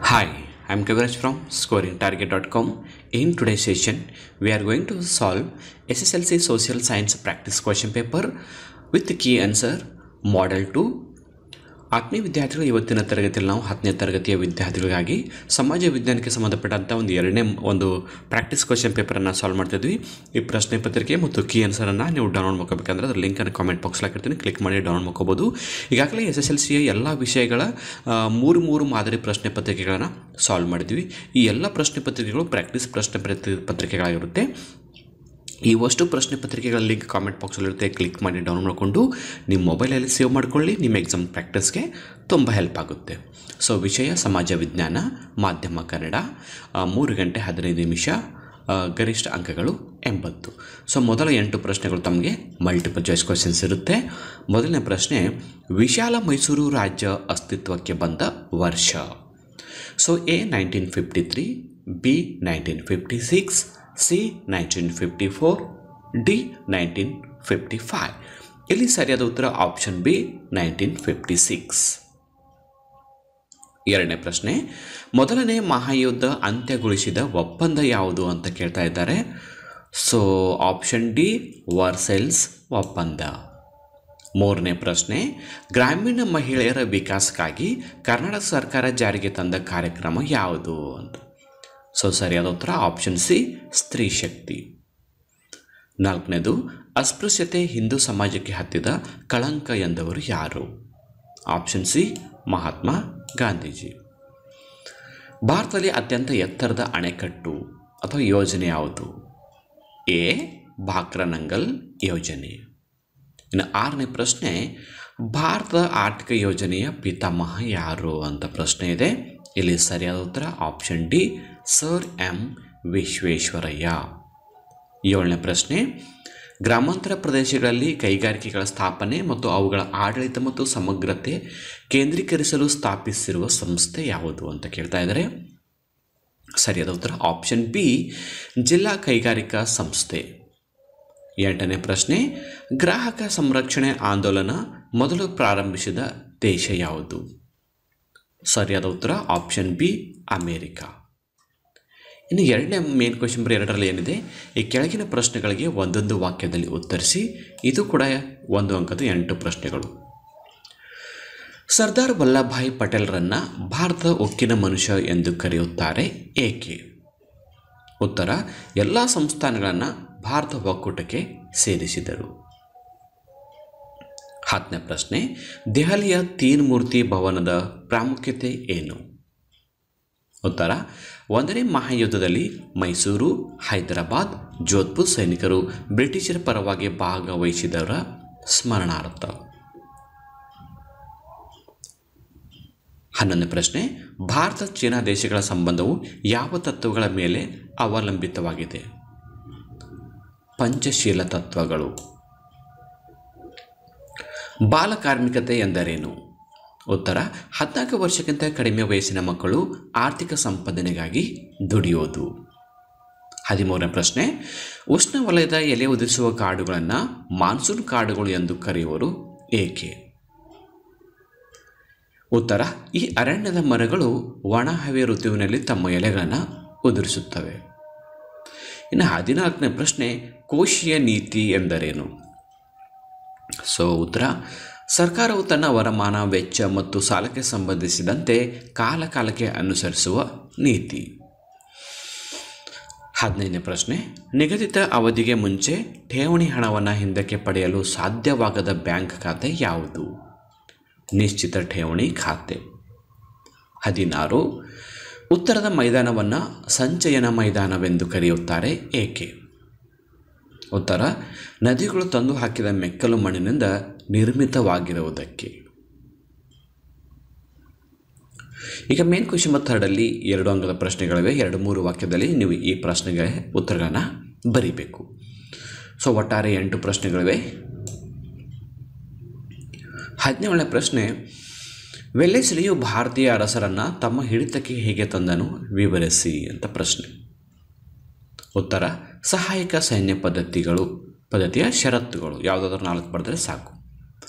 Hi, I'm Kaviraj from scoringtarget.com. In today's session, we are going to solve SSLC Social Science Practice Question Paper with the key answer Model 2. ಆತ್ಮೀಯ ವಿದ್ಯಾರ್ಥಿಗಳು ಇವತ್ತಿನ ತರಗತಿಯಲ್ಲಿ ನಾವು 10ನೇ ತರಗತಿಯ ವಿದ್ಯಾರ್ಥಿಗಳಿಗಾಗಿ ಸಮಾಜ ವಿಜ್ಞಾನಕ್ಕೆ ಸಂಬಂಧಪಟ್ಟಂಥ ಒಂದು ಪ್ರಾಕ್ಟೀಸ್ ಕ್ವೆಶ್ಚನ್ ಪೇಪರನ್ನು ಸಾಲ್ವ್ ಮಾಡ್ತಿದ್ವಿ. ಈ ಪ್ರಶ್ನೆ ಪತ್ರಿಕೆ ಮತ್ತು ಕೀ ಆನ್ಸರನ್ನು ನೀವು ಡೌನ್ಲೋಡ್ ಮಾಡ್ಕೋಬೇಕಂದ್ರೆ ಅದರ ಲಿಂಕನ್ನು ಕಾಮೆಂಟ್ ಬಾಕ್ಸ್ಲಿ ಹಾಕಿರ್ತೀನಿ, ಕ್ಲಿಕ್ ಮಾಡಿ ಡೌನ್ಲೋಡ್ ಮಾಡ್ಕೋಬೋದು. ಈಗಾಗಲೇ SSLCಯ ಎಲ್ಲ ವಿಷಯಗಳ ಮೂರು ಮಾದರಿ ಪ್ರಶ್ನೆ ಪತ್ರಿಕೆಗಳನ್ನು ಸಾಲ್ವ್ ಮಾಡಿದ್ವಿ. ಈ ಎಲ್ಲ ಪ್ರಶ್ನೆ ಪತ್ರಿಕೆಗಳು ಪ್ರಾಕ್ಟೀಸ್ ಪ್ರಶ್ನೆ ಪತ್ರಿಕೆಗಳಾಗಿರುತ್ತೆ. ಈ ಅಷ್ಟು ಪ್ರಶ್ನೆ ಪತ್ರಿಕೆಗಳ ಲಿಂಕ್ ಕಾಮೆಂಟ್ ಬಾಕ್ಸಲ್ಲಿರುತ್ತೆ, ಕ್ಲಿಕ್ ಮಾಡಿ ಡೌನ್ಲೋಡ್ ಮಾಡಿಕೊಂಡು ನಿಮ್ಮ ಮೊಬೈಲಲ್ಲಿ ಸೇವ್ ಮಾಡಿಕೊಳ್ಳಿ. ನಿಮ್ಮ ಎಕ್ಸಾಮ್ ಪ್ರಾಕ್ಟೀಸ್ಗೆ ತುಂಬ ಹೆಲ್ಪ್ ಆಗುತ್ತೆ. ಸೊ ವಿಷಯ ಸಮಾಜ ವಿಜ್ಞಾನ, ಮಾಧ್ಯಮ ಕನ್ನಡ, 3 ಗಂಟೆ 15 ನಿಮಿಷ, ಗರಿಷ್ಠ ಅಂಕಗಳು 80. ಸೊ ಮೊದಲ 8 ಪ್ರಶ್ನೆಗಳು ತಮಗೆ ಮಲ್ಟಿಪಲ್ ಚಾಯ್ಸ್ ಕ್ವೆಶ್ಚನ್ಸ್ ಇರುತ್ತೆ. ಮೊದಲನೇ ಪ್ರಶ್ನೆ, ವಿಶಾಲ ಮೈಸೂರು ರಾಜ್ಯ ಅಸ್ತಿತ್ವಕ್ಕೆ ಬಂದ ವರ್ಷ. So A 1953, B 1956, C 1954, D 1955. ಇಲ್ಲಿ ಸರಿಯಾದ ಉತ್ತರ ಆಪ್ಷನ್ ಬಿ 1956. ಎರಡನೇ ಪ್ರಶ್ನೆ, ಮೊದಲನೇ ಮಹಾಯುದ್ಧ ಅಂತ್ಯಗೊಳಿಸಿದ ಒಪ್ಪಂದ ಯಾವುದು ಅಂತ ಕೇಳ್ತಾ ಇದ್ದಾರೆ. ಸೊ ಆಪ್ಷನ್ ಡಿ ವರ್ಸೈಲ್ಸ್ ಒಪ್ಪಂದ. ಮೂರನೇ ಪ್ರಶ್ನೆ, ಗ್ರಾಮೀಣ ಮಹಿಳೆಯರ ವಿಕಾಸಕ್ಕಾಗಿ ಕರ್ನಾಟಕ ಸರ್ಕಾರ ಜಾರಿಗೆ ತಂದ ಕಾರ್ಯಕ್ರಮ ಯಾವುದು ಅಂತ. ಸೊ ಸರಿಯಾದ ಉತ್ತರ ಆಪ್ಷನ್ ಸಿ ಸ್ತ್ರೀ ಶಕ್ತಿ. ನಾಲ್ಕನೇದು, ಅಸ್ಪೃಶ್ಯತೆ ಹಿಂದೂ ಸಮಾಜಕ್ಕೆ ಹತ್ತಿದ ಕಳಂಕ ಎಂದವರು ಯಾರು. Option C Mahatma Gandhiji. ಭಾರತದಲ್ಲಿ ಅತ್ಯಂತ ಎತ್ತರದ ಅಣೆಕಟ್ಟು ಅಥವಾ ಯೋಜನೆ ಯಾವುದು. ಎ ಭಾಕ್ರಾನಂಗಲ್ ಯೋಜನೆ. ಇನ್ನು ಆರನೇ ಪ್ರಶ್ನೆ, ಭಾರತದ ಆರ್ಥಿಕ ಯೋಜನೆಯ ಪಿತಾಮಹ ಯಾರು ಅಂತ ಪ್ರಶ್ನೆ ಇದೆ. ಇಲ್ಲಿ ಸರಿಯಾದ ಉತ್ತರ option D sir M Visvesvaraya. ಏಳನೇ ಪ್ರಶ್ನೆ, ಗ್ರಾಮಾಂತರ ಪ್ರದೇಶಗಳಲ್ಲಿ ಕೈಗಾರಿಕೆಗಳ ಸ್ಥಾಪನೆ ಮತ್ತು ಅವುಗಳ ಆಡಳಿತ ಮತ್ತು ಸಮಗ್ರತೆ ಕೇಂದ್ರೀಕರಿಸಲು ಸ್ಥಾಪಿಸಿರುವ ಸಂಸ್ಥೆ ಯಾವುದು ಅಂತ ಕೇಳ್ತಾ ಇದ್ದಾರೆ. ಸರಿಯಾದ ಉತ್ತರ ಆಪ್ಷನ್ ಬಿ ಜಿಲ್ಲಾ ಕೈಗಾರಿಕಾ ಸಂಸ್ಥೆ. ಎಂಟನೇ ಪ್ರಶ್ನೆ, ಗ್ರಾಹಕ ಸಂರಕ್ಷಣೆ ಆಂದೋಲನ ಮೊದಲು ಪ್ರಾರಂಭಿಸಿದ ದೇಶ ಯಾವುದು. ಸರಿಯಾದ ಉತ್ತರ ಆಪ್ಷನ್ ಬಿ ಅಮೇರಿಕಾ. ಇನ್ನು ಎರಡನೇ ಮೇನ್ ಕ್ವೆಶ್ಚನ್ ನಂಬರ್ 2ರಲ್ಲಿ ಏನಿದೆ, ಈ ಕೆಳಗಿನ ಪ್ರಶ್ನೆಗಳಿಗೆ ಒಂದೊಂದು ವಾಕ್ಯದಲ್ಲಿ ಉತ್ತರಿಸಿ. ಇದು ಕೂಡ 1 ಅಂಕದ 8 ಪ್ರಶ್ನೆಗಳು. ಸರ್ದಾರ್ ವಲ್ಲಭಭಾಯಿ ಪಟೇಲ್ರನ್ನು ಭಾರತದ ಉಕ್ಕಿನ ಮನುಷ್ಯ ಎಂದು ಕರೆಯುತ್ತಾರೆ, ಏಕೆ. ಉತ್ತರ, ಎಲ್ಲ ಸಂಸ್ಥಾನಗಳನ್ನು ಭಾರತ ಒಕ್ಕೂಟಕ್ಕೆ ಸೇರಿಸಿದರು. 10ನೇ ಪ್ರಶ್ನೆ, ದೆಹಲಿಯ ತೀನ್ ಮೂರ್ತಿ ಭವನದ ಪ್ರಾಮುಖ್ಯತೆ ಏನು. ಉತ್ತರ, 1ನೇ ಮಹಾಯುದ್ಧದಲ್ಲಿ ಮೈಸೂರು, ಹೈದರಾಬಾದ್, ಜೋಧ್ಪುರ್ ಸೈನಿಕರು ಬ್ರಿಟಿಷರ ಪರವಾಗಿ ಭಾಗವಹಿಸಿದವರ ಸ್ಮರಣಾರ್ಥ. 11ನೇ ಪ್ರಶ್ನೆ, ಭಾರತ ಚೀನಾ ದೇಶಗಳ ಸಂಬಂಧವು ಯಾವ ತತ್ವಗಳ ಮೇಲೆ ಅವಲಂಬಿತವಾಗಿದೆ. ಪಂಚಶೀಲ ತತ್ವಗಳು. ಬಾಲಕಾರ್ಮಿಕತೆ ಎಂದರೇನು. ಉತ್ತರ, 14 ವರ್ಷಕ್ಕಿಂತ ಕಡಿಮೆ ವಯಸ್ಸಿನ ಮಕ್ಕಳು ಆರ್ಥಿಕ ಸಂಪಾದನೆಗಾಗಿ ದುಡಿಯೋದು. 13ನೇ ಪ್ರಶ್ನೆ, ಉಷ್ಣವಲಯದ ಎಲೆ ಉದುರಿಸುವ ಕಾಡುಗಳನ್ನು ಮಾನ್ಸೂನ್ ಕಾಡುಗಳು ಎಂದು ಕರೆಯುವರು, ಏಕೆ. ಉತ್ತರ, ಈ ಅರಣ್ಯದ ಮರಗಳು ಒಣ ಹವೆ ಋತುವಿನಲ್ಲಿ ತಮ್ಮ ಎಲೆಗಳನ್ನು ಉದುರಿಸುತ್ತವೆ. ಇನ್ನು 14ನೇ ಪ್ರಶ್ನೆ, ಕೋಶೀಯ ನೀತಿ ಎಂದರೇನು. ಸೊ ಉತ್ತರ, ಸರ್ಕಾರವು ತನ್ನ ವರಮಾನ, ವೆಚ್ಚ ಮತ್ತು ಸಾಲಕ್ಕೆ ಸಂಬಂಧಿಸಿದಂತೆ ಕಾಲಕಾಲಕ್ಕೆ ಅನುಸರಿಸುವ ನೀತಿ. 15ನೇ ಪ್ರಶ್ನೆ, ನಿಗದಿತ ಅವಧಿಗೆ ಮುಂಚೆ ಠೇವಣಿ ಹಣವನ್ನು ಹಿಂದಕ್ಕೆ ಪಡೆಯಲು ಸಾಧ್ಯವಾಗದ ಬ್ಯಾಂಕ್ ಖಾತೆ ಯಾವುದು. ನಿಶ್ಚಿತ ಠೇವಣಿ ಖಾತೆ. 16, ಉತ್ತರದ ಮೈದಾನವನ್ನು ಸಂಚಯನ ಮೈದಾನವೆಂದು ಕರೆಯುತ್ತಾರೆ, ಏಕೆ. ಉತ್ತರ, ನದಿಗಳು ತಂದು ಹಾಕಿದ ಮೆಕ್ಕಲು ಮಣ್ಣಿನಿಂದ ನಿರ್ಮಿತವಾಗಿರುವುದಕ್ಕೆ. ಈಗ ಮೇನ್ ಕ್ವೆಶ್ಚನ್ ನಂಬರ್ 3ರಲ್ಲಿ 2 ಅಂಕದ ಪ್ರಶ್ನೆಗಳಿವೆ. 2-3 ವಾಕ್ಯದಲ್ಲಿ ನೀವು ಈ ಪ್ರಶ್ನೆಗೆ ಉತ್ತರಗಳನ್ನು ಬರೀಬೇಕು. ಸೊ ಒಟ್ಟಾರೆ 8 ಪ್ರಶ್ನೆಗಳಿವೆ. 17ನೇ ಪ್ರಶ್ನೆ, ವೆಲ್ಲೆಸ್ಲಿಯು ಭಾರತೀಯ ಅರಸರನ್ನು ತಮ್ಮ ಹಿಡಿತಕ್ಕೆ ಹೇಗೆ ತಂದನು, ವಿವರಿಸಿ ಅಂತ ಪ್ರಶ್ನೆ. ಉತ್ತರ, ಸಹಾಯಕ ಸೈನ್ಯ ಪದ್ಧತಿಯ ಷರತ್ತುಗಳು. ಯಾವುದಾದ್ರೂ 4 ಬರೆದರೆ ಸಾಕು.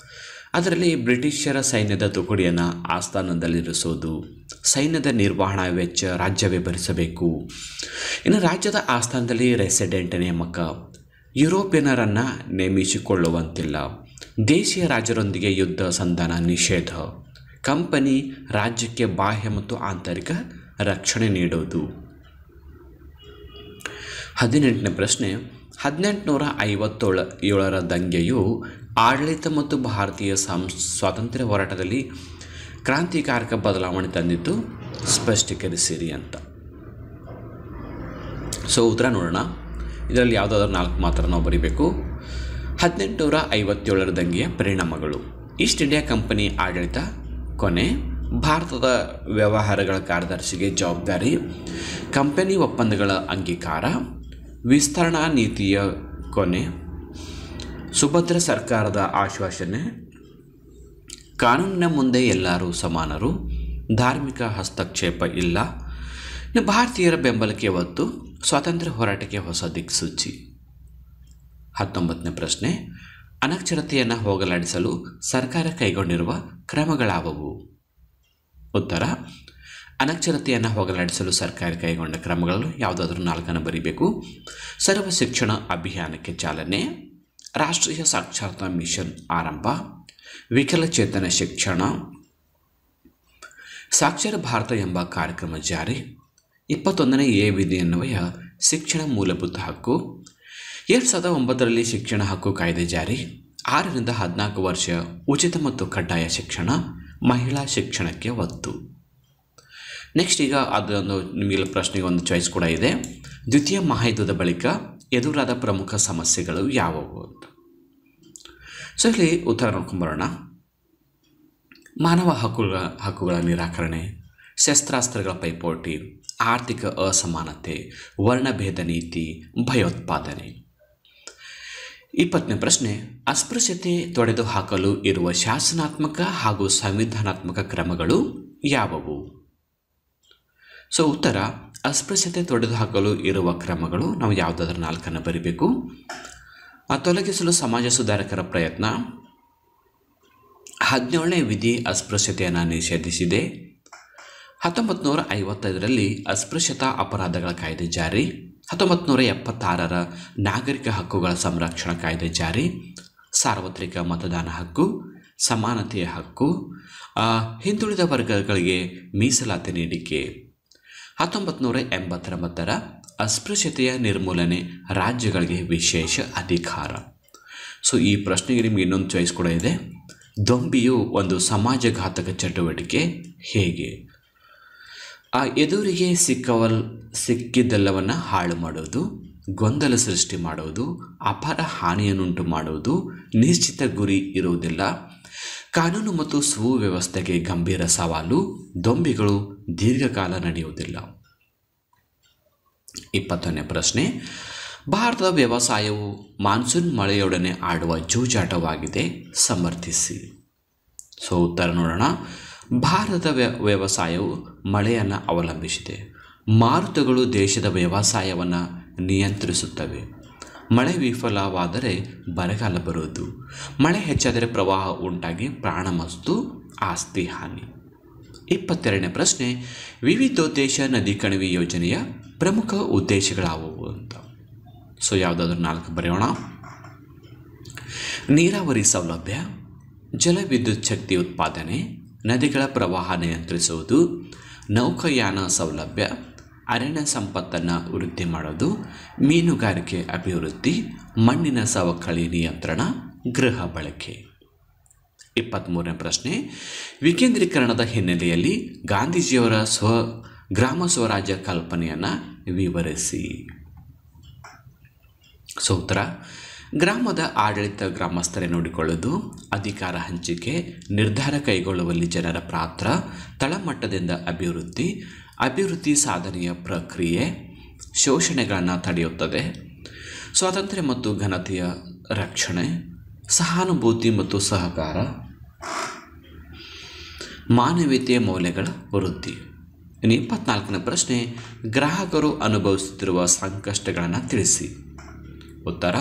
ಅದರಲ್ಲಿ ಬ್ರಿಟಿಷರ ಸೈನ್ಯದ ತುಕಡಿಯನ್ನು ಆಸ್ಥಾನದಲ್ಲಿರಿಸೋದು, ಸೈನ್ಯದ ನಿರ್ವಹಣಾ ವೆಚ್ಚ ರಾಜ್ಯವೇ ಭರಿಸಬೇಕು. ಇನ್ನು ರಾಜ್ಯದ ಆಸ್ಥಾನದಲ್ಲಿ ರೆಸಿಡೆಂಟ್ ನೇಮಕ, ಯುರೋಪಿಯನರನ್ನು ನೇಮಿಸಿಕೊಳ್ಳುವಂತಿಲ್ಲ, ದೇಶೀಯ ರಾಜರೊಂದಿಗೆ ಯುದ್ಧ ಸಂಧಾನ ನಿಷೇಧ, ಕಂಪನಿ ರಾಜ್ಯಕ್ಕೆ ಬಾಹ್ಯ ಮತ್ತು ಆಂತರಿಕ ರಕ್ಷಣೆ ನೀಡುವುದು. 18ನೇ ಪ್ರಶ್ನೆ, 1857ರ ದಂಗೆಯು ಆಡಳಿತ ಮತ್ತು ಭಾರತೀಯ ಸ್ವಾತಂತ್ರ್ಯ ಹೋರಾಟದಲ್ಲಿ ಕ್ರಾಂತಿಕಾರಕ ಬದಲಾವಣೆ ತಂದಿದ್ದು ಸ್ಪಷ್ಟೀಕರಿಸಿರಿ ಅಂತ. ಸೊ ಉತ್ತರ ನೋಡೋಣ. ಇದರಲ್ಲಿ ಯಾವುದಾದ್ರೂ 4 ಮಾತ್ರ ನಾವು ಬರೀಬೇಕು. 1857ರ ದಂಗೆಯ ಪರಿಣಾಮಗಳು: ಈಸ್ಟ್ ಇಂಡಿಯಾ ಕಂಪನಿ ಆಡಳಿತ ಕೊನೆ, ಭಾರತದ ವ್ಯವಹಾರಗಳ ಕಾರ್ಯದರ್ಶಿಗೆ ಜವಾಬ್ದಾರಿ, ಕಂಪನಿ ಒಪ್ಪಂದಗಳ ಅಂಗೀಕಾರ, ವಿಸ್ತರಣಾ ನೀತಿಯ ಕೊನೆ, ಸುಭದ್ರ ಸರ್ಕಾರದ ಆಶ್ವಾಸನೆ, ಕಾನೂನಿನ ಮುಂದೆ ಎಲ್ಲರೂ ಸಮಾನರು, ಧಾರ್ಮಿಕ ಹಸ್ತಕ್ಷೇಪ ಇಲ್ಲ, ಭಾರತೀಯರ ಬೆಂಬಲಕ್ಕೆ ಒತ್ತು, ಸ್ವಾತಂತ್ರ್ಯ ಹೋರಾಟಕ್ಕೆ ಹೊಸ ದಿಕ್ಸೂಚಿ. 19ನೇ ಪ್ರಶ್ನೆ, ಅನಕ್ಷರತೆಯನ್ನು ಹೋಗಲಾಡಿಸಲು ಸರ್ಕಾರ ಕೈಗೊಂಡಿರುವ ಕ್ರಮಗಳಾವವು? ಉತ್ತರ, ಅನಕ್ಷರತೆಯನ್ನು ಹೋಗಲಾಡಿಸಲು ಸರ್ಕಾರ ಕೈಗೊಂಡ ಕ್ರಮಗಳು ಯಾವುದಾದ್ರೂ 4 ಬರೀಬೇಕು. ಸರ್ವ ಶಿಕ್ಷಣ ಅಭಿಯಾನಕ್ಕೆ ಚಾಲನೆ, ರಾಷ್ಟ್ರೀಯ ಸಾಕ್ಷರತಾ ಮಿಷನ್ ಆರಂಭ, ವಿಕಲಚೇತನ ಶಿಕ್ಷಣ, ಸಾಕ್ಷರ ಭಾರತ ಎಂಬ ಕಾರ್ಯಕ್ರಮ ಜಾರಿ, 21ನೇ ಎ ವಿಧಿಯನ್ವಯ ಶಿಕ್ಷಣ ಮೂಲಭೂತ ಹಕ್ಕು, 2009ರಲ್ಲಿ ಶಿಕ್ಷಣ ಹಕ್ಕು ಕಾಯ್ದೆ ಜಾರಿ, 6ರಿಂದ 14 ವರ್ಷ ಉಚಿತ ಮತ್ತು ಕಡ್ಡಾಯ ಶಿಕ್ಷಣ, ಮಹಿಳಾ ಶಿಕ್ಷಣಕ್ಕೆ ಒತ್ತು. ನೆಕ್ಸ್ಟ್ ಈಗ ಅದೊಂದು ನಿಮಗೆ ಪ್ರಶ್ನೆಗೆ ಒಂದು ಚಾಯ್ಸ್ ಕೂಡ ಇದೆ. ದ್ವಿತೀಯ ಮಹಾಯುದ್ಧದ ಬಳಿಕ ಎದುರಾದ ಪ್ರಮುಖ ಸಮಸ್ಯೆಗಳು ಯಾವುವು ಅಂತ. ಸೊ ಇಲ್ಲಿ ಉತ್ತರ ನೋಡ್ಕೊಂಬರೋಣ. ಮಾನವ ಹಕ್ಕುಗಳ ನಿರಾಕರಣೆ, ಶಸ್ತ್ರಾಸ್ತ್ರಗಳ ಪೈಪೋಟಿ, ಆರ್ಥಿಕ ಅಸಮಾನತೆ, ವರ್ಣಭೇದ ನೀತಿ, ಭಯೋತ್ಪಾದನೆ. 20ನೇ ಪ್ರಶ್ನೆ, ಅಸ್ಪೃಶ್ಯತೆ ತೊಡೆದು ಹಾಕಲು ಇರುವ ಶಾಸನಾತ್ಮಕ ಹಾಗೂ ಸಂವಿಧಾನಾತ್ಮಕ ಕ್ರಮಗಳು ಯಾವುವು? ಸೊ ಉತ್ತರ, ಅಸ್ಪೃಶ್ಯತೆ ತೊಡೆದು ಹಾಕಲು ಇರುವ ಕ್ರಮಗಳು ನಾವು ಯಾವುದಾದ್ರೂ 4 ಬರೀಬೇಕು. ತೊಲಗಿಸಲು ಸಮಾಜ ಸುಧಾರಕರ ಪ್ರಯತ್ನ, 17ನೇ ವಿಧಿ ಅಸ್ಪೃಶ್ಯತೆಯನ್ನು ನಿಷೇಧಿಸಿದೆ, 1955ರಲ್ಲಿ ಅಸ್ಪೃಶ್ಯತಾ ಅಪರಾಧಗಳ ಕಾಯ್ದೆ ಜಾರಿ, 1976ರ ನಾಗರಿಕ ಹಕ್ಕುಗಳ ಸಂರಕ್ಷಣಾ ಕಾಯ್ದೆ ಜಾರಿ, ಸಾರ್ವತ್ರಿಕ ಮತದಾನ ಹಕ್ಕು, ಸಮಾನತೆಯ ಹಕ್ಕು, ಹಿಂದುಳಿದ ವರ್ಗಗಳಿಗೆ ಮೀಸಲಾತಿ ನೀಡಿಕೆ, 1989ರ ಅಸ್ಪೃಶ್ಯತೆಯ ನಿರ್ಮೂಲನೆ, ರಾಜ್ಯಗಳಿಗೆ ವಿಶೇಷ ಅಧಿಕಾರ. ಸೊ ಈ ಪ್ರಶ್ನೆಗೆ ನಿಮಗೆ ಇನ್ನೊಂದು ಚಾಯ್ಸ್ ಕೂಡ ಇದೆ. ದೊಂಬಿಯು ಒಂದು ಸಮಾಜಘಾತಕ ಚಟುವಟಿಕೆ ಹೇಗೆ? ಎದುರಿಗೆ ಸಿಕ್ಕಿದ್ದೆಲ್ಲವನ್ನು ಹಾಳು ಮಾಡುವುದು, ಗೊಂದಲ ಸೃಷ್ಟಿ ಮಾಡುವುದು, ಅಪಾರ ಹಾನಿಯನ್ನುಂಟು ಮಾಡುವುದು, ನಿಶ್ಚಿತ ಗುರಿ ಇರುವುದಿಲ್ಲ, ಕಾನೂನು ಮತ್ತು ಸುವ್ಯವಸ್ಥೆಗೆ ಗಂಭೀರ ಸವಾಲು, ದೊಂಬಿಗಳು ದೀರ್ಘಕಾಲ ನಡೆಯುವುದಿಲ್ಲ. 20ನೇ ಪ್ರಶ್ನೆ, ಭಾರತದ ವ್ಯವಸಾಯವು ಮಾನ್ಸೂನ್ ಮಳೆಯೊಡನೆ ಆಡುವ ಜೂಜಾಟವಾಗಿದೆ, ಸಮರ್ಥಿಸಿ. ಸೊ ಉತ್ತರ ನೋಡೋಣ. ಭಾರತದ ವ್ಯವಸಾಯವು ಮಳೆಯನ್ನು ಅವಲಂಬಿಸಿದೆ. ಮಾರುತಗಳು ದೇಶದ ವ್ಯವಸಾಯವನ್ನು ನಿಯಂತ್ರಿಸುತ್ತವೆ. ಮಳೆ ವಿಫಲವಾದರೆ ಬರಗಾಲ ಬರುವುದು, ಮಳೆ ಹೆಚ್ಚಾದರೆ ಪ್ರವಾಹ ಉಂಟಾಗಿ ಪ್ರಾಣ ಮತ್ತು ಆಸ್ತಿ ಹಾನಿ. 22ನೇ ಪ್ರಶ್ನೆ, ವಿವಿಧೋದ್ದೇಶ ನದಿ ಕಣಿವೆ ಯೋಜನೆಯ ಪ್ರಮುಖ ಉದ್ದೇಶಗಳಾವುವು ಅಂತ. ಸೊ ಯಾವುದಾದ್ರೂ 4 ಬರೆಯೋಣ. ನೀರಾವರಿ ಸೌಲಭ್ಯ, ಜಲವಿದ್ಯುತ್ ಶಕ್ತಿ ಉತ್ಪಾದನೆ, ನದಿಗಳ ಪ್ರವಾಹ ನಿಯಂತ್ರಿಸುವುದು, ನೌಕಾಯಾನ ಸೌಲಭ್ಯ, ಅರಣ್ಯ ಸಂಪತ್ತನ್ನು ವೃದ್ಧಿ ಮಾಡೋದು, ಮೀನುಗಾರಿಕೆ ಅಭಿವೃದ್ಧಿ, ಮಣ್ಣಿನ ಸವಕಳಿ ನಿಯಂತ್ರಣ, ಗೃಹ ಬಳಕೆ. 23ನೇ ಪ್ರಶ್ನೆ, ವಿಕೇಂದ್ರೀಕರಣದ ಹಿನ್ನೆಲೆಯಲ್ಲಿ ಗಾಂಧೀಜಿಯವರ ಗ್ರಾಮ ಸ್ವರಾಜ್ಯ ಕಲ್ಪನೆಯನ್ನು ವಿವರಿಸಿ. ಸೊ ಉತ್ತರ, ಗ್ರಾಮದ ಆಡಳಿತ ಗ್ರಾಮಸ್ಥರೇ ನೋಡಿಕೊಳ್ಳುವುದು, ಅಧಿಕಾರ ಹಂಚಿಕೆ, ನಿರ್ಧಾರ ಕೈಗೊಳ್ಳುವಲ್ಲಿ ಜನರ ಪಾತ್ರ, ತಳಮಟ್ಟದಿಂದ ಅಭಿವೃದ್ಧಿ ಸಾಧನೆಯ ಪ್ರಕ್ರಿಯೆ, ಶೋಷಣೆಗಳನ್ನು ತಡೆಯುತ್ತದೆ, ಸ್ವಾತಂತ್ರ್ಯ ಮತ್ತು ಘನತೆಯ ರಕ್ಷಣೆ, ಸಹಾನುಭೂತಿ ಮತ್ತು ಸಹಕಾರ, ಮಾನವೀಯತೆಯ ಮೌಲ್ಯಗಳ ವೃದ್ಧಿ. ಇನ್ನು 24ನೇ ಪ್ರಶ್ನೆ, ಗ್ರಾಹಕರು ಅನುಭವಿಸುತ್ತಿರುವ ಸಂಕಷ್ಟಗಳನ್ನು ತಿಳಿಸಿ. ಉತ್ತರ,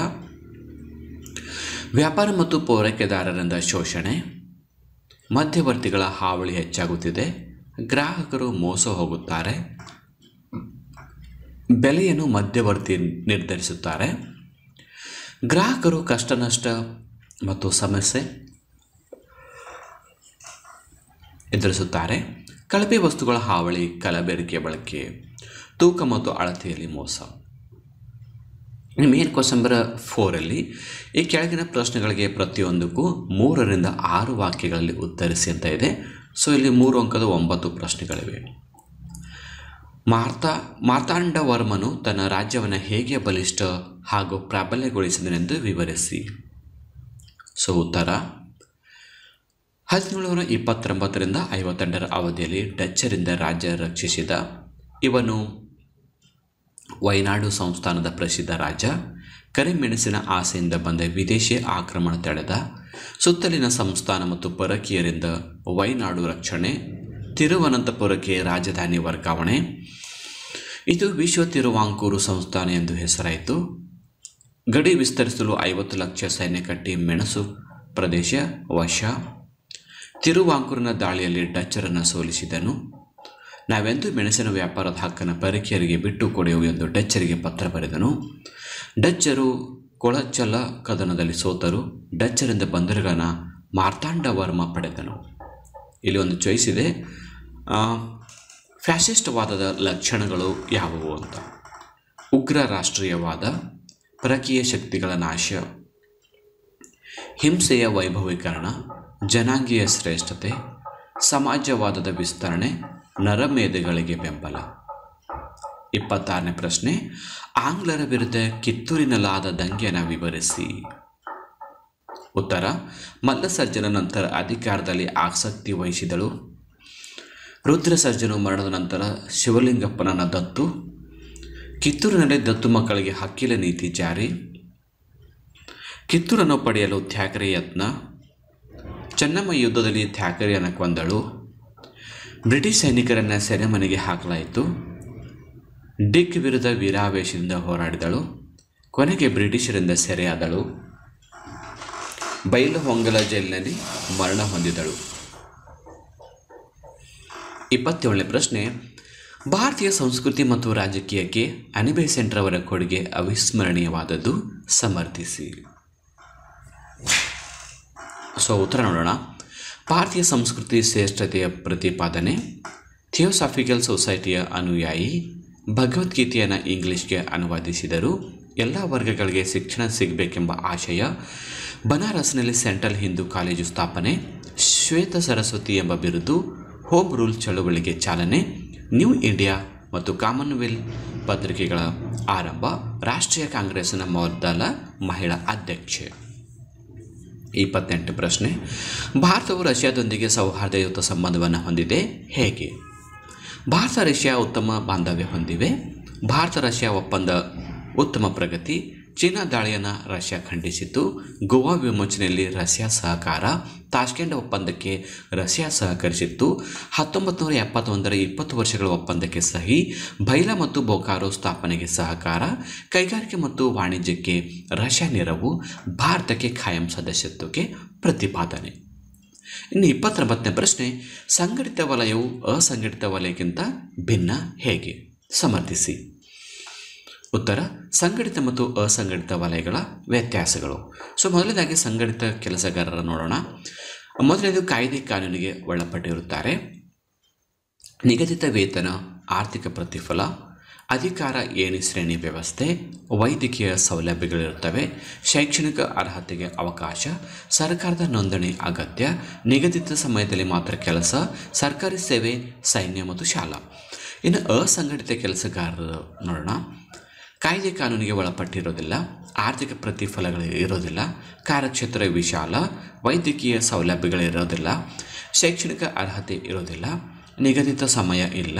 ವ್ಯಾಪಾರ ಮತ್ತು ಪೂರೈಕೆದಾರರಿಂದ ಶೋಷಣೆ, ಮಧ್ಯವರ್ತಿಗಳ ಹಾವಳಿ ಹೆಚ್ಚಾಗುತ್ತಿದೆ, ಗ್ರಾಹಕರು ಮೋಸ ಹೋಗುತ್ತಾರೆ. ಬೆಲೆಯನ್ನು ಮಧ್ಯವರ್ತಿ ನಿರ್ಧರಿಸುತ್ತಾರೆ. ಗ್ರಾಹಕರು ಕಷ್ಟ ನಷ್ಟ ಮತ್ತು ಸಮಸ್ಯೆ ಎದುರಿಸುತ್ತಾರೆ. ಕಳಪೆ ವಸ್ತುಗಳ ಹಾವಳಿ, ಕಲಬೆರಕೆ ಬಳಕೆ, ತೂಕ ಮತ್ತು ಅಳತೆಯಲ್ಲಿ ಮೋಸ. ಮೇನ್ ಕ್ವಶನ್ ನಂಬರ್ 4 ಈ ಕೆಳಗಿನ ಪ್ರಶ್ನೆಗಳಿಗೆ ಪ್ರತಿಯೊಂದಕ್ಕೂ 3ರಿಂದ 6 ವಾಕ್ಯಗಳಲ್ಲಿ ಉತ್ತರಿಸಿ ಅಂತ ಇದೆ. ಸೊ ಇಲ್ಲಿ 3 ಅಂಕದ 9 ಪ್ರಶ್ನೆಗಳಿವೆ. ಮಾರ್ತಾಂಡವರ್ಮನು ತನ್ನ ರಾಜ್ಯವನ್ನು ಹೇಗೆ ಬಲಿಷ್ಠ ಹಾಗೂ ಪ್ರಾಬಲ್ಯಗೊಳಿಸಿದನೆಂದು ವಿವರಿಸಿ. ಸೊ ಉತ್ತರ 1729ರಿಂದ 52ರ ಅವಧಿಯಲ್ಲಿ ಡಚ್ಚರಿಂದ ರಾಜ್ಯ ರಕ್ಷಿಸಿದ ಇವನು ವೈನಾಡು ಸಂಸ್ಥಾನದ ಪ್ರಸಿದ್ಧ ರಾಜ. ಕರಿಮೆಣಸಿನ ಆಸೆಯಿಂದ ಬಂದ ವಿದೇಶಿ ಆಕ್ರಮಣ ತಡೆದ. ಸುತ್ತಲಿನ ಸಂಸ್ಥಾನ ಮತ್ತು ಪರಕೀಯರಿಂದ ವೈನಾಡು ರಕ್ಷಣೆ. ತಿರುವನಂತಪುರಕ್ಕೆ ರಾಜಧಾನಿ ವರ್ಗಾವಣೆ. ಇದು ವಿಶ್ವ ತಿರುವಾಂಕೂರು ಸಂಸ್ಥಾನ ಎಂದು ಹೆಸರಾಯಿತು. ಗಡಿ ವಿಸ್ತರಿಸಲು 50 ಲಕ್ಷ ಸೈನ್ಯ ಕಟ್ಟಿ ಮೆಣಸು ಪ್ರದೇಶ ವಶ. ತಿರುವಾಂಕೂರಿನ ದಾಳಿಯಲ್ಲಿ ಡಚ್ಚರನ್ನು ಸೋಲಿಸಿದನು. ನಾವೆಂದು ಮೆಣಸಿನ ವ್ಯಾಪಾರದ ಹಕ್ಕನ್ನು ಪರಕೀಯರಿಗೆ ಬಿಟ್ಟು ಕೊಡೆವು ಎಂದು ಡಚ್ಚರಿಗೆ ಪತ್ರ ಬರೆದನು. ಡಚ್ಚರು ಕೊಳಚಲ ಕದನದಲ್ಲಿ ಸೋತರು. ಡಚ್ಚರಿಂದ ಬಂದರುಗಳನ್ನು ಮಾರ್ತಾಂಡವರ್ಮ ಪಡೆದನು. ಇಲ್ಲಿ ಒಂದು ಚಾಯ್ಸ್ ಇದೆ, ಫ್ಯಾಸಿಸ್ಟ್ವಾದದ ಲಕ್ಷಣಗಳು ಯಾವುವು ಅಂತ. ಉಗ್ರ ರಾಷ್ಟ್ರೀಯವಾದ, ಪರಕೀಯ ಶಕ್ತಿಗಳ ನಾಶ, ಹಿಂಸೆಯ ವೈಭವೀಕರಣ, ಜನಾಂಗೀಯ ಶ್ರೇಷ್ಠತೆ, ಸಮಾಜವಾದದ ವಿಸ್ತರಣೆ, ನರಮೇಧೆಗಳಿಗೆ ಬೆಂಬಲ. 26ನೇ ಪ್ರಶ್ನೆ, ಆಂಗ್ಲರ ವಿರುದ್ಧ ಕಿತ್ತೂರಿನಲ್ಲಾದ ದಂಗೆಯನ್ನು ವಿವರಿಸಿ. ಉತ್ತರ, ಮಲ್ಲಸರ್ಜನ ನಂತರ ಅಧಿಕಾರದಲ್ಲಿ ಆಸಕ್ತಿ ವಹಿಸಿದಳು. ರುದ್ರಸರ್ಜನು ಮರಣದ ನಂತರ ಶಿವಲಿಂಗಪ್ಪನನ್ನ ದತ್ತು. ಕಿತ್ತೂರಿನಲ್ಲಿ ದತ್ತು ಮಕ್ಕಳಿಗೆ ಹಕ್ಕಿಲ ನೀತಿ ಜಾರಿ. ಕಿತ್ತೂರನ್ನು ಪಡೆಯಲು ಥ್ಯಾಕರೆ ಯತ್ನ. ಚೆನ್ನಮ್ಮ ಯುದ್ಧದಲ್ಲಿ ಥ್ಯಾಕರೆಯನ್ನು ಕೊಂದಳು. ಬ್ರಿಟಿಷ್ ಸೈನಿಕರನ್ನು ಸೆರೆಮನೆಗೆ ಹಾಕಲಾಯಿತು. ಡಿಕ್ ವಿರುದ್ಧ ವೀರಾವೇಶದಿಂದ ಹೋರಾಡಿದಳು. ಕೊನೆಗೆ ಬ್ರಿಟಿಷರಿಂದ ಸೆರೆಯಾದಳು. ಬೈಲಹೊಂಗಲ ಜೈಲಿನಲ್ಲಿ ಮರಣ ಹೊಂದಿದಳು. 27ನೇ ಪ್ರಶ್ನೆ, ಭಾರತೀಯ ಸಂಸ್ಕೃತಿ ಮತ್ತು ರಾಜಕೀಯಕ್ಕೆ ಅನಿ ಬೆಸೆಂಟ್ ರವರ ಕೊಡುಗೆ ಅವಿಸ್ಮರಣೀಯವಾದದ್ದು, ಸಮರ್ಥಿಸಿ. ಸೊ ಉತ್ತರ ನೋಡೋಣ. ಭಾರತೀಯ ಸಂಸ್ಕೃತಿ ಶ್ರೇಷ್ಠತೆಯ ಪ್ರತಿಪಾದನೆ, ಥಿಯೋಸಾಫಿಕಲ್ ಸೊಸೈಟಿಯ ಅನುಯಾಯಿ, ಭಗವದ್ಗೀತೆಯನ್ನು ಇಂಗ್ಲಿಷ್ಗೆ ಅನುವಾದಿಸಿದರು, ಎಲ್ಲ ವರ್ಗಗಳಿಗೆ ಶಿಕ್ಷಣ ಸಿಗಬೇಕೆಂಬ ಆಶಯ, ಬನಾರಸ್ನಲ್ಲಿ ಸೆಂಟ್ರಲ್ ಹಿಂದೂ ಕಾಲೇಜು ಸ್ಥಾಪನೆ, ಶ್ವೇತ ಸರಸ್ವತಿ ಎಂಬ ಬಿರುದು, ಹೋಮ್ ರೂಲ್ ಚಳುವಳಿಗೆ ಚಾಲನೆ, ನ್ಯೂ ಇಂಡಿಯಾ ಮತ್ತು ಕಾಮನ್ವೆಲ್ತ್ ಪತ್ರಿಕೆಗಳ ಆರಂಭ, ರಾಷ್ಟ್ರೀಯ ಕಾಂಗ್ರೆಸ್ನ ಮೊದಲ ಮಹಿಳಾ ಅಧ್ಯಕ್ಷೆ. 28 ಪ್ರಶ್ನೆ, ಭಾರತವು ರಷ್ಯಾದೊಂದಿಗೆ ಸೌಹಾರ್ದಯುತ ಸಂಬಂಧವನ್ನು ಹೊಂದಿದೆ, ಹೇಗೆ? ಭಾರತ ರಷ್ಯಾ ಉತ್ತಮ ಬಾಂಧವ್ಯ ಹೊಂದಿವೆ. ಭಾರತ ರಷ್ಯಾ ಒಪ್ಪಂದ ಉತ್ತಮ ಪ್ರಗತಿ. ಚೀನಾ ದಾಳಿಯನ್ನು ರಷ್ಯಾ ಖಂಡಿಸಿತು. ಗೋವಾ ವಿಮೋಚನೆಯಲ್ಲಿ ರಷ್ಯಾ ಸಹಕಾರ. ತಾಷ್ಕೆಂಟ್ ಒಪ್ಪಂದಕ್ಕೆ ರಷ್ಯಾ ಸಹಕರಿಸಿತ್ತು. 1971ರ 20 ವರ್ಷಗಳ ಒಪ್ಪಂದಕ್ಕೆ ಸಹಿ. ಬೈಲಾ ಮತ್ತು ಬೊಕಾರೋ ಸ್ಥಾಪನೆಗೆ ಸಹಕಾರ. ಕೈಗಾರಿಕೆ ಮತ್ತು ವಾಣಿಜ್ಯಕ್ಕೆ ರಷ್ಯಾ ನೆರವು. ಭಾರತಕ್ಕೆ ಖಾಯಂ ಸದಸ್ಯತ್ವಕ್ಕೆ ಪ್ರತಿಪಾದನೆ. ಇನ್ನು 29ನೇ ಪ್ರಶ್ನೆ, ಸಂಘಟಿತ ವಲಯವು ಅಸಂಘಟಿತ ವಲಯಕ್ಕಿಂತ ಭಿನ್ನ, ಹೇಗೆ? ಸಮರ್ಥಿಸಿ. ಉತ್ತರ, ಸಂಘಟಿತ ಮತ್ತು ಅಸಂಘಟಿತ ವಲಯಗಳ ವ್ಯತ್ಯಾಸಗಳು. ಸೊ ಮೊದಲನೇದಾಗಿ ಸಂಘಟಿತ ಕೆಲಸಗಾರರ ನೋಡೋಣ. ಮೊದಲನೇದು ಕಾಯ್ದೆ ಕಾನೂನಿಗೆ ಒಳಪಟ್ಟಿರುತ್ತಾರೆ. ನಿಗದಿತ ವೇತನ, ಆರ್ಥಿಕ ಪ್ರತಿಫಲ, ಅಧಿಕಾರ ಏಣಿ ಶ್ರೇಣಿ ವ್ಯವಸ್ಥೆ, ವೈದ್ಯಕೀಯ ಸೌಲಭ್ಯಗಳಿರುತ್ತವೆ, ಶೈಕ್ಷಣಿಕ ಅರ್ಹತೆಗೆ ಅವಕಾಶ, ಸರ್ಕಾರದ ನೋಂದಣಿ ಅಗತ್ಯ, ನಿಗದಿತ ಸಮಯದಲ್ಲಿ ಮಾತ್ರ ಕೆಲಸ, ಸರ್ಕಾರಿ ಸೇವೆ, ಸೈನ್ಯ ಮತ್ತು ಶಾಲಾ. ಇನ್ನು ಅಸಂಘಟಿತ ಕೆಲಸಗಾರರು ನೋಡೋಣ. ಕಾಯ್ದೆ ಕಾನೂನಿಗೆ ಒಳಪಟ್ಟಿರೋದಿಲ್ಲ, ಆರ್ಥಿಕ ಪ್ರತಿಫಲಗಳು ಇರೋದಿಲ್ಲ, ಕಾರ್ಯಕ್ಷೇತ್ರ ವಿಶಾಲ, ವೈದ್ಯಕೀಯ ಸೌಲಭ್ಯಗಳಿರೋದಿಲ್ಲ, ಶೈಕ್ಷಣಿಕ ಅರ್ಹತೆ ಇರೋದಿಲ್ಲ, ನಿಗದಿತ ಸಮಯ ಇಲ್ಲ,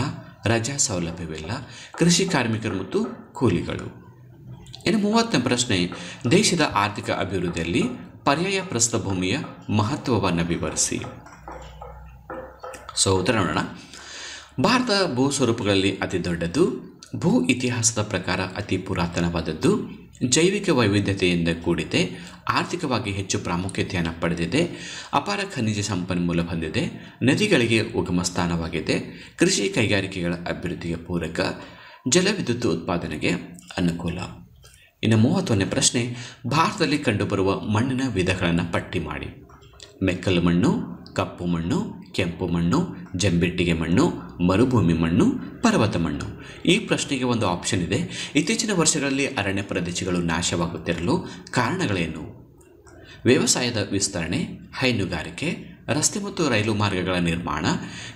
ರಜಾ ಸೌಲಭ್ಯವಿಲ್ಲ, ಕೃಷಿ ಕಾರ್ಮಿಕರು ಮತ್ತು ಕೂಲಿಗಳು. ಇನ್ನು 30ನೇ ಪ್ರಶ್ನೆ, ದೇಶದ ಆರ್ಥಿಕ ಅಭಿವೃದ್ಧಿಯಲ್ಲಿ ಪರ್ಯಾಯ ಪ್ರಸ್ಥಭೂಮಿಯ ಮಹತ್ವವನ್ನು ವಿವರಿಸಿ. ಸೊ ಉತ್ತರ ನೋಡೋಣ. ಭಾರತ ಭೂ ಸ್ವರೂಪಗಳಲ್ಲಿ ಅತಿ ದೊಡ್ಡದು, ಭೂ ಇತಿಹಾಸದ ಪ್ರಕಾರ ಅತಿ ಪುರಾತನವಾದದ್ದು, ಜೈವಿಕ ವೈವಿಧ್ಯತೆಯಿಂದ ಕೂಡಿದೆ, ಆರ್ಥಿಕವಾಗಿ ಹೆಚ್ಚು ಪ್ರಾಮುಖ್ಯತೆಯನ್ನು ಪಡೆದಿದೆ, ಅಪಾರ ಖನಿಜ ಸಂಪನ್ಮೂಲ ಹೊಂದಿದೆ, ನದಿಗಳಿಗೆ ಉಗಮ ಸ್ಥಾನವಾಗಿದೆ, ಕೃಷಿ ಕೈಗಾರಿಕೆಗಳ ಅಭಿವೃದ್ಧಿಗೆ ಪೂರಕ, ಜಲವಿದ್ಯುತ್ ಉತ್ಪಾದನೆಗೆ ಅನುಕೂಲ. ಇನ್ನು 31ನೇ ಪ್ರಶ್ನೆ, ಭಾರತದಲ್ಲಿ ಕಂಡುಬರುವ ಮಣ್ಣಿನ ವಿಧಗಳನ್ನು ಪಟ್ಟಿ ಮಾಡಿ. ಮೆಕ್ಕಲು ಮಣ್ಣು, ಕಪ್ಪು ಮಣ್ಣು, ಕೆಂಪು ಮಣ್ಣು, ಜಂಬಿಟ್ಟಿಗೆ ಮಣ್ಣು, ಮರುಭೂಮಿ ಮಣ್ಣು, ಪರ್ವತ ಮಣ್ಣು. ಈ ಪ್ರಶ್ನೆಗೆ ಒಂದು ಆಪ್ಷನ್ ಇದೆ. ಇತ್ತೀಚಿನ ವರ್ಷಗಳಲ್ಲಿ ಅರಣ್ಯ ಪ್ರದೇಶಗಳು ನಾಶವಾಗುತ್ತಿರಲು ಕಾರಣಗಳೇನು? ವ್ಯವಸಾಯದ ವಿಸ್ತರಣೆ, ಹೈನುಗಾರಿಕೆ, ರಸ್ತೆ ಮತ್ತು ರೈಲು ಮಾರ್ಗಗಳ ನಿರ್ಮಾಣ,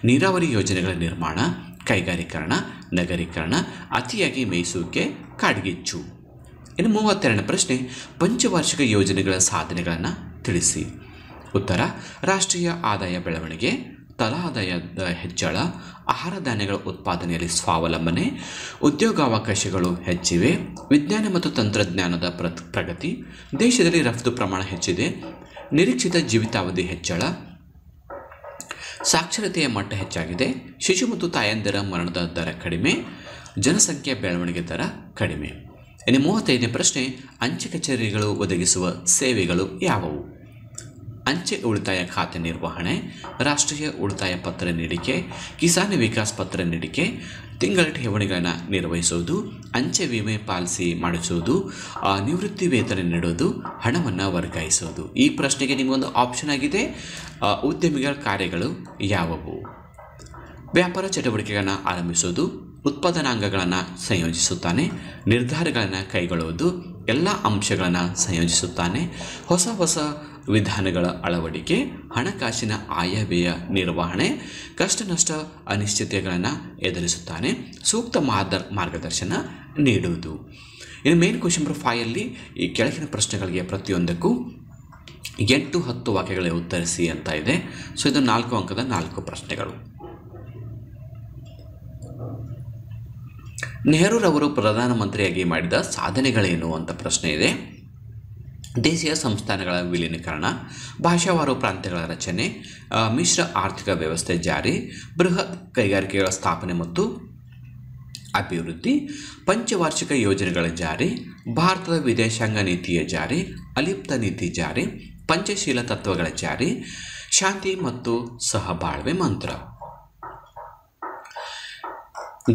ನೀರಾವರಿ ಯೋಜನೆಗಳ ನಿರ್ಮಾಣ, ಕೈಗಾರೀಕರಣ, ನಗರೀಕರಣ, ಅತಿಯಾಗಿ ಮೇಯಿಸುವಿಕೆ, ಕಾಡ್ಗಿಚ್ಚು. ಇನ್ನು 32ನೇ ಪ್ರಶ್ನೆ, ಪಂಚವಾರ್ಷಿಕ ಯೋಜನೆಗಳ ಸಾಧನೆಗಳನ್ನು ತಿಳಿಸಿ. ಉತ್ತರ: ರಾಷ್ಟ್ರೀಯ ಆದಾಯ ಬೆಳವಣಿಗೆ, ತಲಾದಾಯದ ಹೆಚ್ಚಳ, ಆಹಾರ ಧಾನ್ಯಗಳ ಉತ್ಪಾದನೆಯಲ್ಲಿ ಸ್ವಾವಲಂಬನೆ, ಉದ್ಯೋಗಾವಕಾಶಗಳು ಹೆಚ್ಚಿವೆ, ವಿಜ್ಞಾನ ಮತ್ತು ತಂತ್ರಜ್ಞಾನದ ಪ್ರಗತಿ, ದೇಶದಲ್ಲಿ ರಫ್ತು ಪ್ರಮಾಣ ಹೆಚ್ಚಿದೆ, ನಿರೀಕ್ಷಿತ ಜೀವಿತಾವಧಿ ಹೆಚ್ಚಳ, ಸಾಕ್ಷರತೆಯ ಮಟ್ಟ ಹೆಚ್ಚಾಗಿದೆ, ಶಿಶು ಮತ್ತು ತಾಯಂದಿರ ಮರಣದ ದರ ಕಡಿಮೆ, ಜನಸಂಖ್ಯೆ ಬೆಳವಣಿಗೆ ದರ ಕಡಿಮೆ. ಇನ್ನು 35ನೇ ಪ್ರಶ್ನೆ, ಅಂಚೆ ಕಚೇರಿಗಳು ಒದಗಿಸುವ ಸೇವೆಗಳು ಯಾವುವು? ಅಂಚೆ ಉಳಿತಾಯ ಖಾತೆ ನಿರ್ವಹಣೆ, ರಾಷ್ಟ್ರೀಯ ಉಳಿತಾಯ ಪತ್ರ ನೀಡಿಕೆ, ಕಿಸಾನ್ ವಿಕಾಸ್ ಪತ್ರ ನೀಡಿಕೆ, ತಿಂಗಳ ಠೇವಣಿಗಳನ್ನು ನಿರ್ವಹಿಸುವುದು, ಅಂಚೆ ವಿಮೆ ಪಾಲಿಸಿ ಮಾಡಿಸುವುದು, ನಿವೃತ್ತಿ ವೇತನ ನೀಡುವುದು, ಹಣವನ್ನು ವರ್ಗಾಯಿಸುವುದು. ಈ ಪ್ರಶ್ನೆಗೆ ನಿಮಗೊಂದು ಆಪ್ಷನ್ ಆಗಿದೆ, ಉದ್ಯಮಿಗಳ ಕಾರ್ಯಗಳು ಯಾವುವು? ವ್ಯಾಪಾರ ಚಟುವಟಿಕೆಗಳನ್ನು ಆರಂಭಿಸುವುದು, ಉತ್ಪಾದನಾಂಗಗಳನ್ನು ಸಂಯೋಜಿಸುತ್ತಾನೆ, ನಿರ್ಧಾರಗಳನ್ನು ಕೈಗೊಳ್ಳುವುದು, ಎಲ್ಲ ಅಂಶಗಳನ್ನು ಸಂಯೋಜಿಸುತ್ತಾನೆ, ಹೊಸ ವಿಧಾನಗಳ ಅಳವಡಿಕೆ, ಹಣಕಾಸಿನ ಆಯವ್ಯಯ ನಿರ್ವಹಣೆ, ಕಷ್ಟ ನಷ್ಟ ಅನಿಶ್ಚಿತತೆಗಳನ್ನು ಎದುರಿಸುತ್ತಾನೆ, ಸೂಕ್ತ ಮಾರ್ಗದರ್ಶನ ನೀಡುವುದು. ಇನ್ನು ಮೇನ್ ಕ್ವೆಶ್ಚನ್ ನಂಬರ್ 5 ಈ ಕೆಳಗಿನ ಪ್ರಶ್ನೆಗಳಿಗೆ ಪ್ರತಿಯೊಂದಕ್ಕೂ 8-10 ವಾಕ್ಯಗಳಿಗೆ ಉತ್ತರಿಸಿ ಅಂತ ಇದೆ. ಸೊ ಇದು 4 ಅಂಕದ 4 ಪ್ರಶ್ನೆಗಳು. ನೆಹರೂರವರು ಪ್ರಧಾನಮಂತ್ರಿಯಾಗಿ ಮಾಡಿದ ಸಾಧನೆಗಳೇನು ಅಂತ ಪ್ರಶ್ನೆ ಇದೆ. ದೇಶೀಯ ಸಂಸ್ಥಾನಗಳ ವಿಲೀನೀಕರಣ, ಭಾಷಾವಾರು ಪ್ರಾಂತ್ಯಗಳ ರಚನೆ, ಮಿಶ್ರ ಆರ್ಥಿಕ ವ್ಯವಸ್ಥೆ ಜಾರಿ, ಬೃಹತ್ ಕೈಗಾರಿಕೆಗಳ ಸ್ಥಾಪನೆ ಮತ್ತು ಅಭಿವೃದ್ಧಿ, ಪಂಚವಾರ್ಷಿಕ ಯೋಜನೆಗಳ ಜಾರಿ, ಭಾರತದ ವಿದೇಶಾಂಗ ನೀತಿಯ ಜಾರಿ, ಅಲಿಪ್ತ ನೀತಿ ಜಾರಿ, ಪಂಚಶೀಲ ತತ್ವಗಳ ಜಾರಿ, ಶಾಂತಿ ಮತ್ತು ಸಹಬಾಳ್ವೆ ಮಂತ್ರ.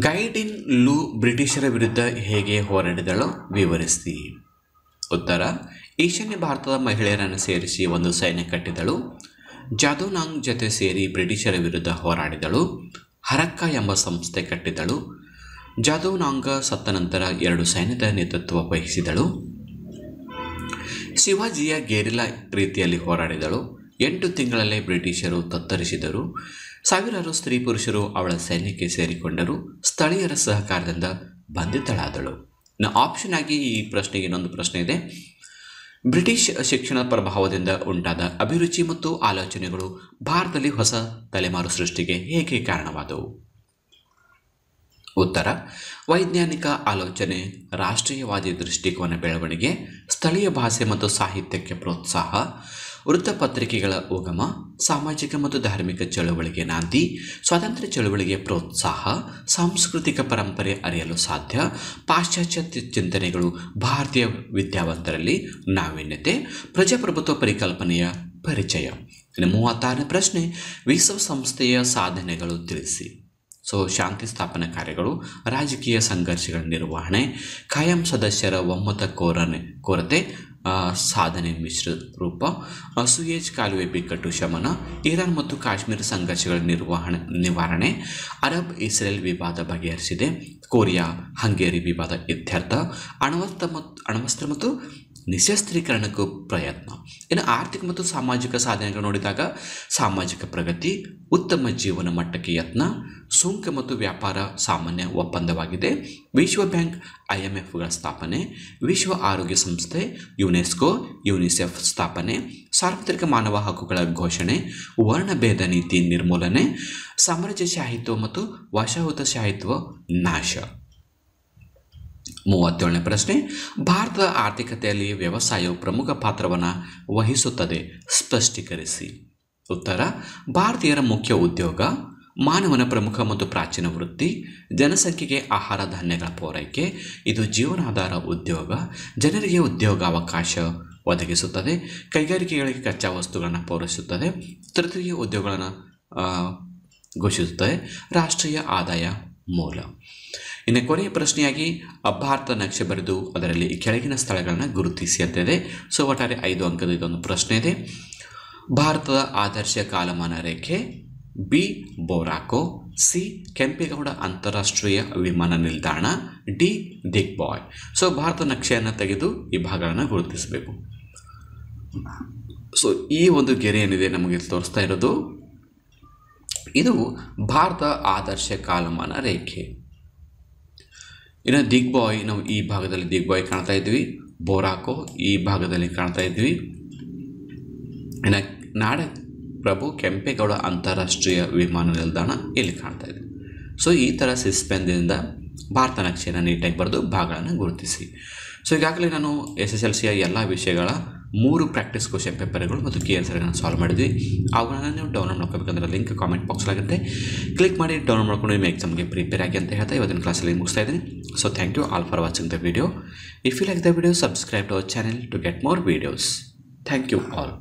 ಗೈಡಿನ್ ಲೂ ಬ್ರಿಟಿಷರ ವಿರುದ್ಧ ಹೇಗೆ ಹೋರಾಡಿದಳೋ ವಿವರಿಸಿ. ಉತ್ತರ: ಈಶಾನ್ಯ ಭಾರತದ ಮಹಿಳೆಯರನ್ನು ಸೇರಿಸಿ ಒಂದು ಸೈನ್ಯ ಕಟ್ಟಿದಳು, ಜಾದೋನಾಂಗ್ ಜೊತೆ ಸೇರಿ ಬ್ರಿಟಿಷರ ವಿರುದ್ಧ ಹೋರಾಡಿದಳು, ಹರಕ್ಕ ಎಂಬ ಸಂಸ್ಥೆ ಕಟ್ಟಿದಳು, ಜಾದೋನಾಂಗ ಸತ್ತ ನಂತರ 2 ಸೈನ್ಯದ ನೇತೃತ್ವ ವಹಿಸಿದಳು, ಶಿವಾಜಿಯ ಗೆರಿಲ್ಲಾ ರೀತಿಯಲ್ಲಿ ಹೋರಾಡಿದಳು, 8 ತಿಂಗಳಲ್ಲೇ ಬ್ರಿಟಿಷರು ತತ್ತರಿಸಿದರು, ಸಾವಿರಾರು ಸ್ತ್ರೀ ಪುರುಷರು ಅವಳ ಸೈನ್ಯಕ್ಕೆ ಸೇರಿಕೊಂಡರು, ಸ್ಥಳೀಯರ ಸಹಕಾರದಿಂದ ಬಂಧಿತಳಾದಳು. ಆಪ್ಷನ್ ಆಗಿ ಈ ಪ್ರಶ್ನೆಗೆ ಇನ್ನೊಂದು ಪ್ರಶ್ನೆ ಇದೆ. ಬ್ರಿಟಿಷ್ ಶಿಕ್ಷಣ ಪ್ರಭಾವದಿಂದ ಉಂಟಾದ ಅಭಿರುಚಿ ಮತ್ತು ಆಲೋಚನೆಗಳು ಭಾರತದಲ್ಲಿ ಹೊಸ ತಲೆಮಾರು ಸೃಷ್ಟಿಗೆ ಹೇಗೆ ಕಾರಣವಾದವು? ಉತ್ತರ: ವೈಜ್ಞಾನಿಕ ಆಲೋಚನೆ, ರಾಷ್ಟ್ರೀಯವಾದಿ ದೃಷ್ಟಿಕೋನ ಬೆಳವಣಿಗೆ, ಸ್ಥಳೀಯ ಭಾಷೆ ಮತ್ತು ಸಾಹಿತ್ಯಕ್ಕೆ ಪ್ರೋತ್ಸಾಹ, ವೃತ್ತಪತ್ರಿಕೆಗಳ ಉಗಮ, ಸಾಮಾಜಿಕ ಮತ್ತು ಧಾರ್ಮಿಕ ಚಳುವಳಿಗೆ ನಾಂದಿ, ಸ್ವಾತಂತ್ರ್ಯ ಚಳುವಳಿಗೆ ಪ್ರೋತ್ಸಾಹ, ಸಾಂಸ್ಕೃತಿಕ ಪರಂಪರೆ ಅರಿಯಲು ಸಾಧ್ಯ, ಪಾಶ್ಚಾತ್ಯ ಚಿಂತನೆಗಳು ಭಾರತೀಯ ವಿದ್ಯಾವಂತರಲ್ಲಿ ನಾವೀನ್ಯತೆ, ಪ್ರಜಾಪ್ರಭುತ್ವ ಪರಿಕಲ್ಪನೆಯ ಪರಿಚಯ. ಇನ್ನು 36ನೇ ಪ್ರಶ್ನೆ, ವಿಶ್ವಸಂಸ್ಥೆಯ ಸಾಧನೆಗಳು ತಿಳಿಸಿ. ಸೊ ಶಾಂತಿ ಸ್ಥಾಪನಾ ಕಾರ್ಯಗಳು, ರಾಜಕೀಯ ಸಂಘರ್ಷಗಳ ನಿರ್ವಹಣೆ, ಕಾಯಂ ಸದಸ್ಯರ ಒಮ್ಮತ ಕೋರತೆ ಸಾಧನೆ ಮಿಶ್ರ ರೂಪ, ಸುಯೇಜ್ ಕಾಲುವೆ ಬಿಕ್ಕಟ್ಟು ಶಮನ, ಇರಾನ್ ಮತ್ತು ಕಾಶ್ಮೀರ ಸಂಘರ್ಷಗಳ ನಿವಾರಣೆ, ಅರಬ್ ಇಸ್ರೇಲ್ ವಿವಾದ ಬಗೆಹರಿಸಿದೆ, ಕೊರಿಯಾ ಹಂಗೇರಿ ವಿವಾದ ಇತ್ಯರ್ಥ, ಅಣ್ವಸ್ತ್ರ ಮತ್ತು ನಿಶಸ್ತ್ರೀಕರಣಕ್ಕೂ ಪ್ರಯತ್ನ. ಇನ್ನು ಆರ್ಥಿಕ ಮತ್ತು ಸಾಮಾಜಿಕ ಸಾಧನೆಗಳು ನೋಡಿದಾಗ ಸಾಮಾಜಿಕ ಪ್ರಗತಿ, ಉತ್ತಮ ಜೀವನ ಮಟ್ಟಕ್ಕೆ ಯತ್ನ, ಸುಂಕ ಮತ್ತು ವ್ಯಾಪಾರ ಸಾಮಾನ್ಯ ಒಪ್ಪಂದವಾಗಿದೆ, ವಿಶ್ವ ಬ್ಯಾಂಕ್ IMFಗಳ ಸ್ಥಾಪನೆ, ವಿಶ್ವ ಆರೋಗ್ಯ ಸಂಸ್ಥೆ ಯುನೆಸ್ಕೋ ಯುನಿಸೆಫ್ ಸ್ಥಾಪನೆ, ಸಾರ್ವತ್ರಿಕ ಮಾನವ ಹಕ್ಕುಗಳ ಘೋಷಣೆ, ವರ್ಣಭೇದ ನೀತಿ ನಿರ್ಮೂಲನೆ, ಸಾಮ್ರಾಜ್ಯಶಾಹಿತ್ವ ಮತ್ತು ವಸಾಹತುಶಾಹಿತ್ವ ನಾಶ. 37ನೇ ಪ್ರಶ್ನೆ, ಭಾರತದ ಆರ್ಥಿಕತೆಯಲ್ಲಿ ವ್ಯವಸಾಯವು ಪ್ರಮುಖ ಪಾತ್ರವನ್ನು ವಹಿಸುತ್ತದೆ, ಸ್ಪಷ್ಟೀಕರಿಸಿ. ಉತ್ತರ: ಭಾರತೀಯರ ಮುಖ್ಯ ಉದ್ಯೋಗ ಮಾನವನ ಪ್ರಮುಖ ಮತ್ತು ಪ್ರಾಚೀನ ವೃತ್ತಿ, ಜನಸಂಖ್ಯೆಗೆ ಆಹಾರ ಧಾನ್ಯಗಳ ಪೂರೈಕೆ, ಇದು ಜೀವನಾಧಾರ ಉದ್ಯೋಗ, ಜನರಿಗೆ ಉದ್ಯೋಗಾವಕಾಶ ಒದಗಿಸುತ್ತದೆ, ಕೈಗಾರಿಕೆಗಳಿಗೆ ಕಚ್ಚಾ ವಸ್ತುಗಳನ್ನು ಪೂರೈಸುತ್ತದೆ, ತೃತೀಯ ಉದ್ಯೋಗಗಳನ್ನು ಘೋಷಿಸುತ್ತದೆ, ರಾಷ್ಟ್ರೀಯ ಆದಾಯ ಮೂಲ. ಇನ್ನು ಕೊನೆಯ ಪ್ರಶ್ನೆಯಾಗಿ ಭಾರತ ನಕ್ಷೆ ಬರೆದು ಅದರಲ್ಲಿ ಕೆಳಗಿನ ಸ್ಥಳಗಳನ್ನು ಗುರುತಿಸಿ ಅಂತಿದೆ. ಸೊ ಒಟ್ಟಾರೆ 5 ಅಂಕದ ಇದೊಂದು ಪ್ರಶ್ನೆ ಇದೆ. ಭಾರತದ ಆದರ್ಶ ಕಾಲಮಾನ ರೇಖೆ, ಬಿ ಬೋರಾಕೋ, ಸಿ ಕೆಂಪೇಗೌಡ ಅಂತಾರಾಷ್ಟ್ರೀಯ ವಿಮಾನ ನಿಲ್ದಾಣ, ಡಿ ದಿಗ್ಬಾಯ್. ಸೊ ಭಾರತ ನಕ್ಷೆಯನ್ನು ತೆಗೆದು ಈ ಭಾಗಗಳನ್ನು ಗುರುತಿಸಬೇಕು. ಸೊ ಈ ಒಂದು ಗೆರೆ ಏನಿದೆ ನಮಗೆ ತೋರಿಸ್ತಾ ಇರೋದು, ಇದು ಭಾರತ ಆದರ್ಶ ಕಾಲಮಾನ ರೇಖೆ. ಇನ್ನು ದಿಗ್ಬಾಯ್, ನಾವು ಈ ಭಾಗದಲ್ಲಿ ದಿಗ್ಬಾಯ್ ಕಾಣ್ತಾ ಇದ್ವಿ, ಬೋರಾಕೋ ಈ ಭಾಗದಲ್ಲಿ ಕಾಣ್ತಾ ಇದ್ವಿ, ಇನ್ನು ನಾಡ ಪ್ರಭು ಕೆಂಪೇಗೌಡ ಅಂತಾರಾಷ್ಟ್ರೀಯ ವಿಮಾನ ನಿಲ್ದಾಣ ಇಲ್ಲಿ ಕಾಣ್ತಾ ಇದೆ. ಸೊ ಈ ಥರ ಸಿಸ್ಪೆನ್ದಿಂದ ಭಾರತ ನಕ್ಷೆಯನ್ನು ನೀಟಾಗಿ ಬರೆದು ಭಾಗಗಳನ್ನು ಗುರುತಿಸಿ. ಸೊ ಈಗಾಗಲೇ ನಾನು SSLCಯ ಎಲ್ಲ ವಿಷಯಗಳ 3 ಪ್ರಾಕ್ಟೀಸ್ ಕ್ವಶನ್ ಪೇಪರ್ಗಳು ಮತ್ತು ಕೀ ಆನ್ಸರ್ಗಳನ್ನು ಸಾಲ್ವ್ ಮಾಡಿದ್ವಿ. ಅವುಗಳನ್ನು ನೀವು ಡೌನ್ಲೋಡ್ ಮಾಡ್ಕೋಬೇಕಂದ್ರೆ ಲಿಂಕ್ ಕಾಮೆಂಟ್ ಬಾಕ್ಸ್ಲಾಗುತ್ತೆ, ಕ್ಲಿಕ್ ಮಾಡಿ ಡೌನ್ಲೋಡ್ ಮಾಡ್ಕೊಂಡು ನಿಮ್ಮ ಎಕ್ಸಾಮ್ಗೆ ಪ್ರಿಪೇರ್ ಆಗಿ ಅಂತ ಹೇಳ್ತಾ ಇವತ್ತಿನ ಕ್ಲಾಸಲ್ಲಿ ಮುಗಿಸ್ತಾ ಇದ್ದೀನಿ. So thank you all for watching the video. If you like the video, subscribe to our channel to get more videos. Thank you all.